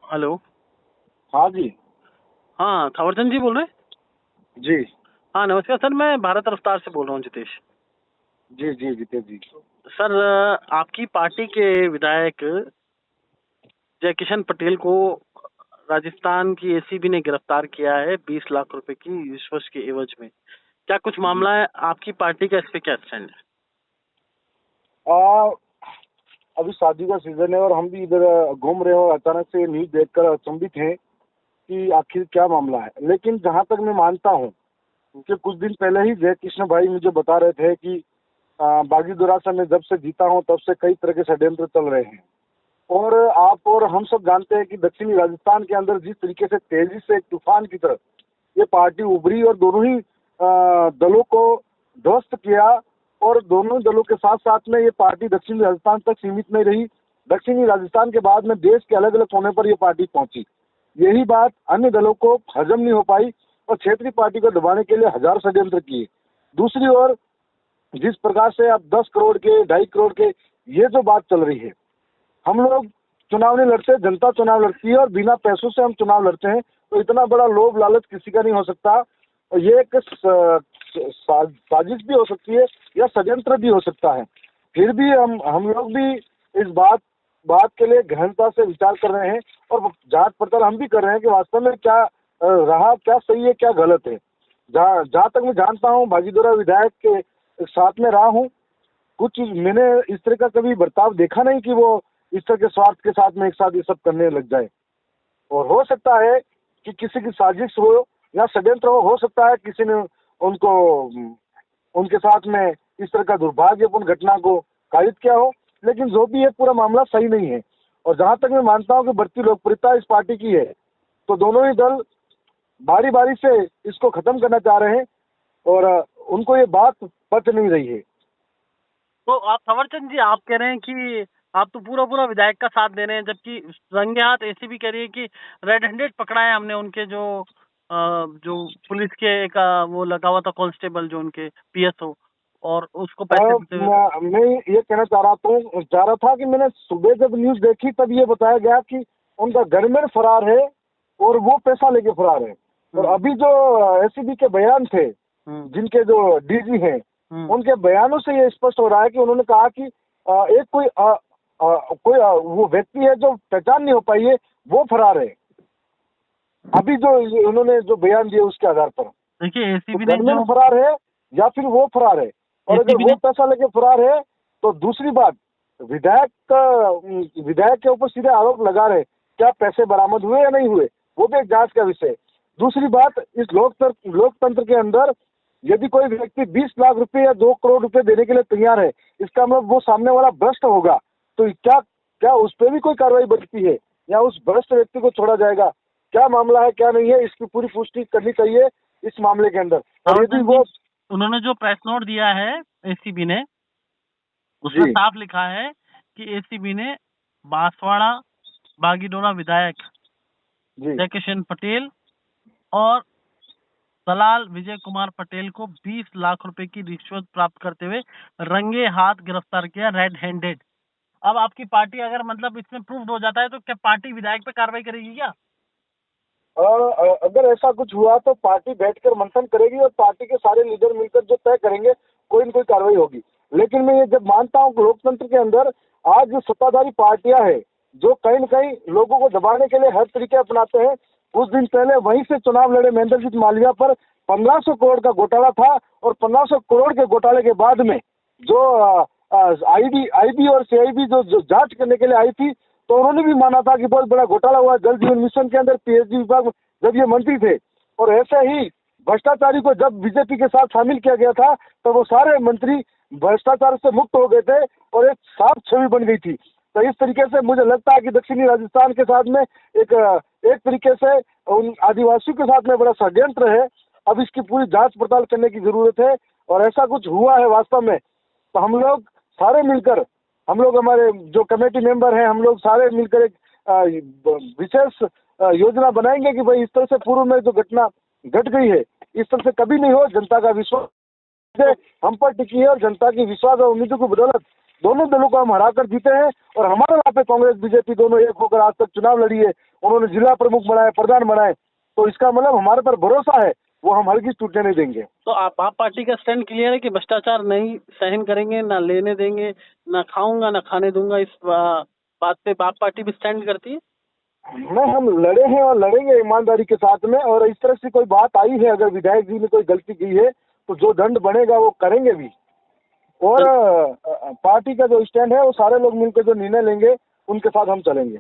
Hello. हाँ जी। हाँ, थावरचंद जी बोल रहे हैं? जी। हाँ, नमस्कार सर, मैं भारत रफ्तार से बोल रहा हूँ, जितेश। जी जी जीते जी। सर, आपकी पार्टी के विधायक जय किशन पटेल को राजस्थान की एसीबी ने गिरफ्तार किया है 20 लाख रुपए की रिश्वत के एवज में। क्या कुछ जी। मामला है? आपकी पार्टी का इस पे क्या स्टैंड है? आ, अभी शादी का सीजन है और हम भी इधर घूम रहे हैं और अचानक से न्यूज देखकर अचंभित हैं कि आखिर क्या मामला है। लेकिन जहां तक मैं मानता हूं कि कुछ दिन पहले ही जय कृष्ण भाई मुझे बता रहे थे कि बागी दुरासा में जब से जीता हूं तब से कई तरह के षड्यंत्र चल रहे हैं। और आप और हम सब जानते हैं कि दक्षिणी राजस्थान के अंदर जिस तरीके से तेजी से एक तूफान की तरह ये पार्टी उभरी और दोनों ही दलों को ध्वस्त किया। और दोनों दलों के साथ साथ में ये पार्टी दक्षिणी राजस्थान तक सीमित नहीं रही, दक्षिणी राजस्थान के बाद में देश के अलग अलग कोने पर ये पार्टी पहुंची। यही बात अन्य दलों को हजम नहीं हो पाई और क्षेत्रीय पार्टी को दबाने के लिए हजार षड्यंत्र किए। दूसरी ओर जिस प्रकार से अब 10 करोड़ के 2.5 करोड़ के ये जो बात चल रही है, हम लोग चुनाव नहीं लड़ते, जनता चुनाव लड़ती है और बिना पैसों से हम चुनाव लड़ते हैं। तो इतना बड़ा लोभ लालच किसी का नहीं हो सकता और ये एक साजिश भी हो सकती है या षड्यंत्र भी हो सकता है। फिर भी हम लोग भी इस बात के लिए गहनता से विचार कर रहे हैं और जांच पड़ताल हम भी कर रहे हैं कि वास्तव में क्या रहा, क्या सही है, क्या गलत है। जहाँ तक मैं जानता हूँ भागीदोरा विधायक के साथ में रहा हूँ, कुछ मैंने इस तरह का कभी बर्ताव देखा नहीं कि वो इस तरह के स्वार्थ के साथ में एक साथ ये सब करने लग जाए। और हो सकता है कि किसी की साजिश हो या षड्यंत्र हो सकता है किसी ने उनको उनके साथ में इस तरह का दुर्भाग्यपूर्ण घटना को कारित किया हो। लेकिन जो भी है पूरा मामला सही नहीं है। और जहां तक मैं मानता हूं कि बढ़ती लोकप्रियता इस पार्टी की है, तो दोनों ही दल बारी बारी से इसको खत्म करना चाह रहे हैं और उनको ये बात पच नहीं रही है। तो आप थावरचंद जी, आप कह रहे हैं कि आप तो पूरा पूरा विधायक का साथ दे रहे हैं, जबकि रंगे हाथ एसीबी कह रही है कि रेड हैंडेड पकड़ा है हमने उनके जो पुलिस के एक वो लगा हुआ था कांस्टेबल, जो उनके पीएसओ, और उसको पैसे देते हुए। मैं ये कहना चाह रहा था कि मैंने सुबह जब न्यूज देखी तब ये बताया गया कि उनका गनमैन फरार है और वो पैसा लेके फरार है। और अभी जो एसीबी के बयान थे, जिनके जो डीजी हैं, उनके बयानों से ये स्पष्ट हो रहा है कि उन्होंने कहा कि एक वो व्यक्ति है जो पहचान नहीं हो पाई है, वो फरार है। अभी जो उन्होंने जो बयान दिए उसके आधार पर देखिए, तो एसीबी ने गनमैन जो फरार है या फिर वो फरार है। और अगर एसीबी वो ने पैसा लेके फरार है तो दूसरी बात, विधायक के ऊपर सीधे आरोप लगा रहे, क्या पैसे बरामद हुए या नहीं हुए, वो भी एक जांच का विषय है। दूसरी बात, इस लोकतंत्र के अंदर यदि कोई व्यक्ति 20 लाख रुपए या 2 करोड़ रुपए देने के लिए तैयार है, इसका मतलब वो सामने वाला भ्रष्ट होगा। तो क्या क्या उस पर भी कोई कार्रवाई बनती है या उस भ्रष्ट व्यक्ति को छोड़ा जाएगा? क्या मामला है, क्या नहीं है, इसकी पूरी पुष्टि करनी चाहिए इस मामले के अंदर। और यदि थावरचंद जी, वो उन्होंने जो प्रेस नोट दिया है एसीबी ने, उसमें जी साफ लिखा है कि एसीबी ने बांसवाड़ा बागीडोरा विधायक जी जय किशन पटेल और दलाल विजय कुमार पटेल को 20 लाख रुपए की रिश्वत प्राप्त करते हुए रंगे हाथ गिरफ्तार किया, रेड हैंडेड। अब आपकी पार्टी अगर मतलब इसमें प्रूव्ड हो जाता है तो क्या पार्टी विधायक पे कार्रवाई करेगी क्या? और अगर ऐसा कुछ हुआ तो पार्टी बैठकर मंथन करेगी और पार्टी के सारे लीडर मिलकर जो तय करेंगे कोई न कोई कार्रवाई होगी। लेकिन मैं ये जब मानता हूँ कि लोकतंत्र के अंदर आज जो सत्ताधारी पार्टियां हैं जो कहीं न कहीं लोगों को दबाने के लिए हर तरीके अपनाते हैं। कुछ दिन पहले वहीं से चुनाव लड़े महेंद्रजीत मालविया पर 1500 करोड़ का घोटाला था और 1500 करोड़ के घोटाले के बाद में जो आईबी और सीआईबी जो जांच करने के लिए आई थी, तो उन्होंने भी माना था कि बहुत बड़ा घोटाला हुआ जल जीवन मिशन के अंदर पीएचडी विभाग में जब ये मंत्री थे। और ऐसे ही भ्रष्टाचारी को जब बीजेपी के साथ शामिल किया गया था तो वो सारे मंत्री भ्रष्टाचार से मुक्त हो गए थे और एक साफ छवि बन गई थी। तो इस तरीके से मुझे लगता है कि दक्षिणी राजस्थान के साथ में एक तरीके से उन आदिवासियों के साथ में बड़ा षड्यंत्र है। अब इसकी पूरी जांच पड़ताल करने की जरूरत है और ऐसा कुछ हुआ है वास्तव में तो हम लोग सारे मिलकर, हम लोग हमारे जो कमेटी मेंबर हैं, हम लोग सारे मिलकर एक विशेष योजना बनाएंगे कि भाई इस तरह से पूर्व में जो घटना घट गई है इस तरह से कभी नहीं हो। जनता का विश्वास हम पर टिकी है और जनता की विश्वास और उम्मीदों की बदौलत दोनों दलों को हम हरा कर जीते हैं और हमारे वहाँ पे कांग्रेस बीजेपी दोनों एक होकर आज तक चुनाव लड़ी है। उन्होंने जिला प्रमुख बनाए, प्रधान बनाए, तो इसका मतलब हमारे पर भरोसा है, वो हम हरगिज टूटने नहीं देंगे। तो आप पार्टी का स्टैंड क्लियर है कि भ्रष्टाचार नहीं सहन करेंगे, ना लेने देंगे, ना खाऊंगा ना खाने दूंगा, इस बात पे आप पार्टी भी स्टैंड करती है? नहीं, हम लड़े हैं और लड़ेंगे ईमानदारी के साथ में, और इस तरह से कोई बात आई है, अगर विधायक जी ने कोई गलती की है तो जो दंड बनेगा वो करेंगे भी। और पार्टी का जो स्टैंड है वो सारे लोग मिलकर जो निर्णय लेंगे उनके साथ हम चलेंगे।